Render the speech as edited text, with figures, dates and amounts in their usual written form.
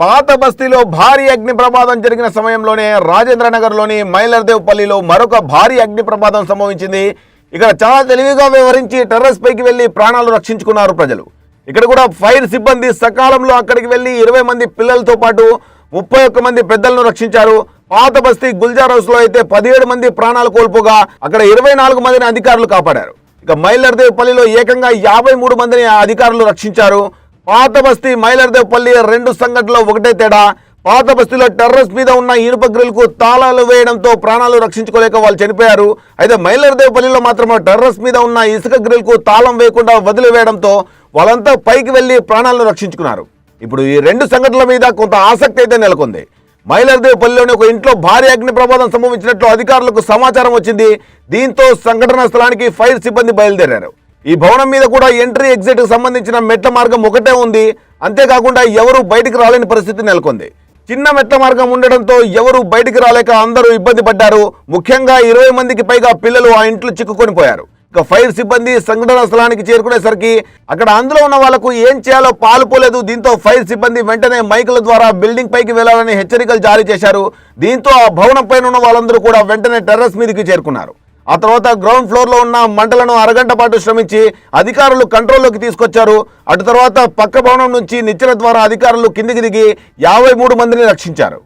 పాత బస్తీలో భారీ అగ్ని ప్రమాదం జరిగిన సమయంలోనే రాజేంద్రనగర్లోని మైలర్దేవ్పల్లిలో మరొక భారీ అగ్ని ప్రమాదం సంభవించింది. ఇక్కడ చాలా తెలివిగా వ్యవహరించి టెర్రస్ పైకి వెళ్లి ప్రాణాలు రక్షించుకున్నారు ప్రజలు. ఇక్కడ కూడా ఫైర్ సిబ్బంది సకాలంలో అక్కడికి వెళ్లి 20 మంది పిల్లలతో పాటు 31 మంది పెద్దలను రక్షించారు. పాత బస్తీ గుల్జార్ హౌస్ లో అయితే 17 మంది ప్రాణాలు కోల్పోగా అక్కడ 24 మందిని అధికారులు కాపాడారు. ఇక మైలర్దేవ్పల్లిలో ఏకంగా 53 మందిని అధికారులు రక్షించారు. పాత బస్తీ మైలర్దేవ్పల్లి 2 సంఘటనలో ఒకటే తేడా. పాత బస్తీలో టెర్రస్ మీద ఉన్న ఇనుప గ్రిల్కు తాళాలు వేయడంతో ప్రాణాలు రక్షించుకోలేక వాళ్ళు చనిపోయారు. అయితే మైలర్దేవ్పల్లిలో మాత్రం టెర్రస్ మీద ఉన్న ఇసుక గ్రిల్కు తాళం వేయకుండా వదిలివేయడంతో వాళ్ళంతా పైకి వెళ్లి ప్రాణాలను రక్షించుకున్నారు. ఇప్పుడు ఈ 2 సంఘటనల మీద కొంత ఆసక్తి అయితే నెలకొంది. మైలర్దేవ్పల్లిలోని ఒక ఇంట్లో భారీ అగ్ని ప్రమాదం సంభవించినట్లు అధికారులకు సమాచారం వచ్చింది. దీంతో సంఘటనా స్థలానికి ఫైర్ సిబ్బంది బయలుదేరారు. ఈ భవనం మీద కూడా ఎంట్రీ ఎగ్జిట్ కు సంబంధించిన మెట్ల మార్గం ఒకటే ఉంది. అంతేకాకుండా ఎవరు బయటికి రాలేని పరిస్థితి నెలకొంది. చిన్న మెట్ల మార్గం ఉండడంతో ఎవరు బయటికి రాలేక అందరూ ఇబ్బంది పడ్డారు. ముఖ్యంగా 20 మందికి పైగా పిల్లలు ఆ ఇంట్లో చిక్కుకొని పోయారు. ఇక ఫైర్ సిబ్బంది సంఘటనా స్థలానికి చేరుకునేసరికి అక్కడ అందులో ఉన్న వాళ్లకు ఏం చేయాలో పాలుపోలేదు. దీంతో ఫైర్ సిబ్బంది వెంటనే మైకుల ద్వారా బిల్డింగ్ పైకి వెళ్లాలని హెచ్చరికలు జారీ చేశారు. దీంతో ఆ భవనం పైన ఉన్న వాళ్ళందరూ కూడా వెంటనే టెర్రస్ మీదకి చేరుకున్నారు. ఆ తర్వాత గ్రౌండ్ ఫ్లోర్ లో ఉన్న మంటలను అరగంట పాటు శ్రమించి అధికారులు కంట్రోల్లోకి తీసుకొచ్చారు. అటు తర్వాత పక్క భవనం నుంచి నిచ్చెన ద్వారా అధికారులు కిందికి దిగి 53 మందిని రక్షించారు.